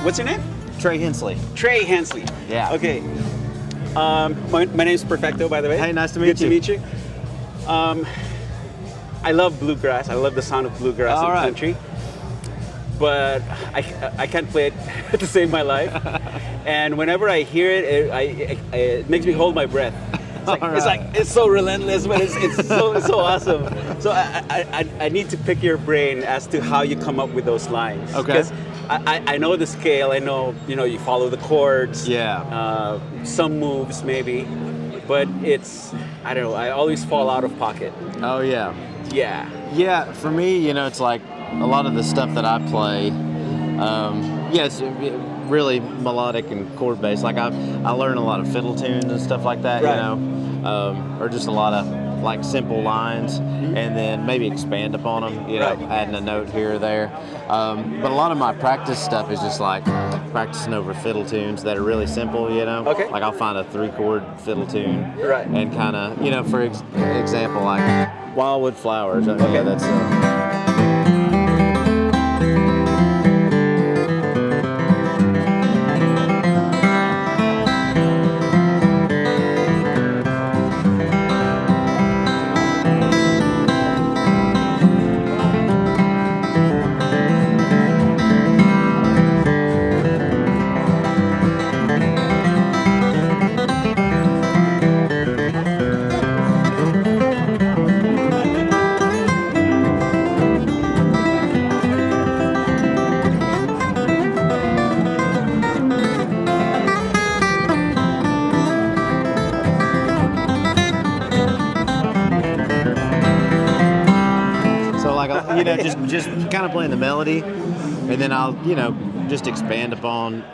What's your name? Trey Hensley. Trey Hensley. Yeah. Okay. My name is Perfecto, by the way. Hey, nice to meet you. Good to meet you. I love bluegrass. I love the sound of bluegrass and country. But I can't play it to save my life. And whenever I hear it, it makes me hold my breath. It's so relentless, but it's so awesome. So I need to pick your brain as to how you come up with those lines. Okay. Because I know the scale. I know you follow the chords. Yeah. Some moves maybe, but I don't know. I always fall out of pocket. Oh yeah. Yeah. Yeah. For me, it's like a lot of the stuff that I play. It's really melodic and chord based. Like I learn a lot of fiddle tunes and stuff like that. Right. Or just a lot of like simple lines, and then maybe expand upon them. Right. Adding a note here or there. But a lot of my practice stuff is just like practicing over fiddle tunes that are really simple. Okay. Like I'll find a 3-chord fiddle tune. Right. And kind of, for example, like Wildwood Flowers. Okay. Yeah, that's. Just kind of playing the melody, and then I'll, just expand upon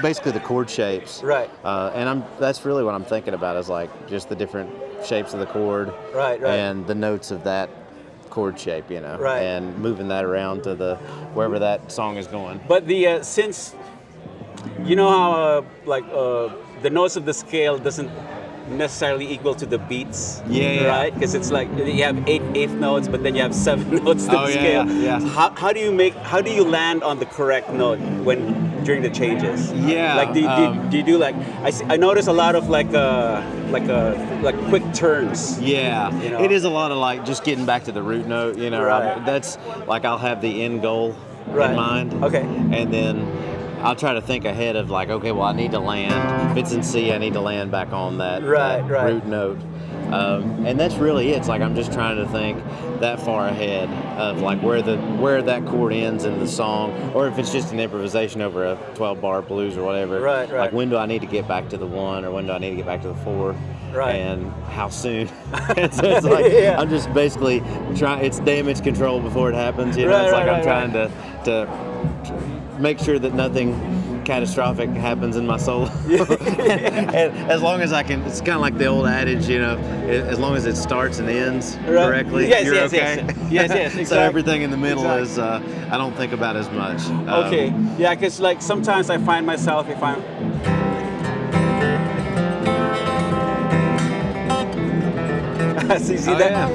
basically the chord shapes. Right. And that's really what I'm thinking about is like just the different shapes of the chord. Right. And the notes of that chord shape, Right. and moving that around to wherever that song is going. But since how the notes of the scale doesn't necessarily equal to the beats, right? Because it's like you have eighth notes, but then you have 7 notes to the scale. Yeah. How do you land on the correct note during the changes? Yeah. Like do you do like I notice a lot of like quick turns. Yeah. It is a lot of like just getting back to the root note. Right. That's like I'll have the end goal right. in mind. Okay. And then I'll try to think ahead of like, okay, well, I need to land. If it's in C, I need to land back on that root note. And that's really it. It's like I'm just trying to think that far ahead of like where that chord ends in the song, or if it's just an improvisation over a 12-bar blues or whatever. Right. Like when do I need to get back to the 1, or when do I need to get back to the 4? Right. And how soon? And so it's like I'm just basically trying. It's damage control before it happens. It's like I'm trying to make sure that nothing catastrophic happens in my soul. And as long as I can, it's kind of like the old adage, as long as it starts and ends correctly, you're okay. Yes, exactly. So everything in the middle is, I don't think about as much. Okay, yeah, because like sometimes I find myself, if I'm... So you see that? Yeah.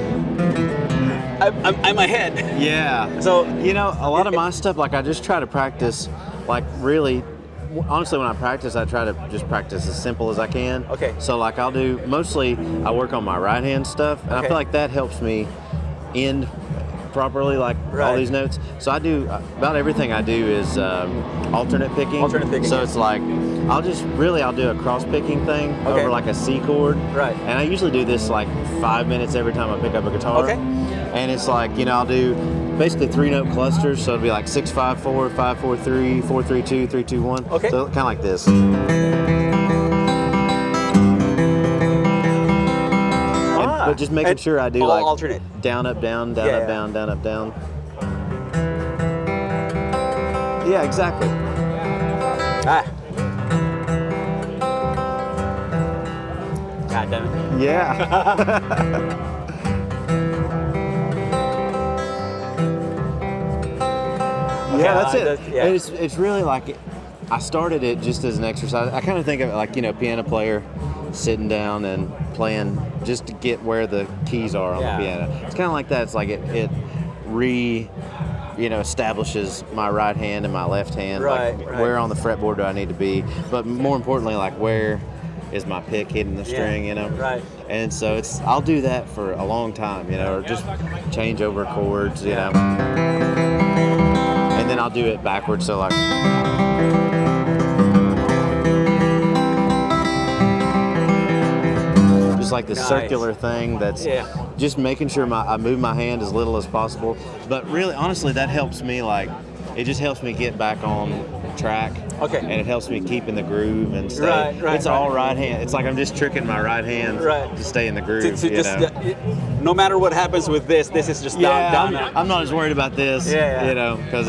I'm ahead. Yeah. So a lot of my stuff, like I just try to practice, like really. Honestly, when I practice, I try to just practice as simple as I can. Okay. So like I work on my right hand stuff, and I feel like that helps me end properly, like all these notes. So I do about everything I do is alternate picking. So it's like I'll do a cross picking thing over like a C chord. Right. And I usually do this like 5 minutes every time I pick up a guitar. Okay. And it's like, I'll do basically 3-note clusters. So it'll be like 6-5-4, 5-4-3, 4-3-2, 3-2-1. Okay. So kind of like this. But just making sure I do like alternate. Down, up, down, down, up, down, down, up, down. Yeah, exactly. God damn it. Yeah. Yeah, that's it. Yeah. It's really like I started it just as an exercise. I kind of think of it like, piano player sitting down and playing just to get where the keys are on the piano. It's kind of like that. It's like it establishes my right hand and my left hand. Right, like right. Where on the fretboard do I need to be? But more importantly, like where is my pick hitting the string, Right. And so I'll do that for a long time, or just change over chords, and then I'll do it backwards. So like. Just like this circular thing that's just making sure I move my hand as little as possible. But really, honestly, that helps me it just helps me get back on track. Okay. And it helps me keep in the groove and stay. Right, it's all right hand. It's like I'm just tricking my right hand to stay in the groove. No matter what happens with this is just down. I'm not as worried about this, because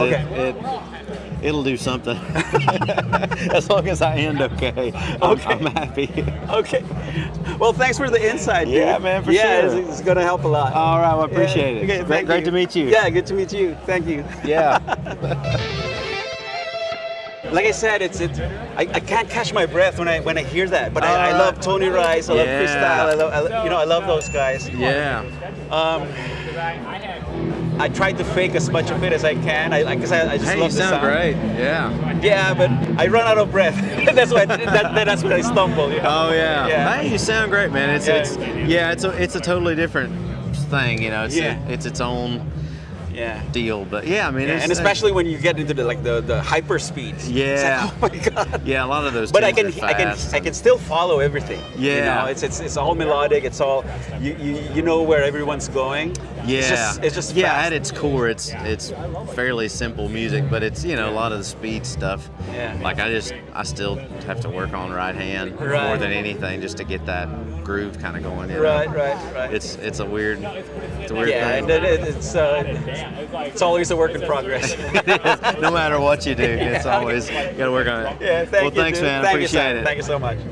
it'll do something. As long as I end okay. I'm happy. Okay. Well, thanks for the insight, dude. Yeah, man, for sure. It's going to help a lot. All right, well, I appreciate it. Okay, great to meet you. Yeah, good to meet you. Thank you. Yeah. Like I said, I can't catch my breath when I hear that. But I love Tony Rice. I love freestyle. I love those guys. Yeah. I tried to fake as much of it as I can. I just love the sound. You sound great. Yeah. Yeah, but I run out of breath. That's when I stumble. Oh yeah. Hey, you sound great, man. It's a totally different thing. It's its own deal. But and especially when you get into the hyper speeds. Yeah. It's like, oh my god. Yeah, a lot of those. But I can still follow everything. Yeah. It's all melodic. It's all you know where everyone's going. Yeah. It's just yeah. fast. At its core, it's fairly simple music, but it's a lot of the speed stuff. Yeah. Like I still have to work on right hand more than anything just to get that groove kind of going. Right. It's a weird thing. And it's always a work in progress. It is. No matter what you do, it's always you got to work on it. Yeah. Thanks, man. Thank Appreciate you, it. Thank you so much.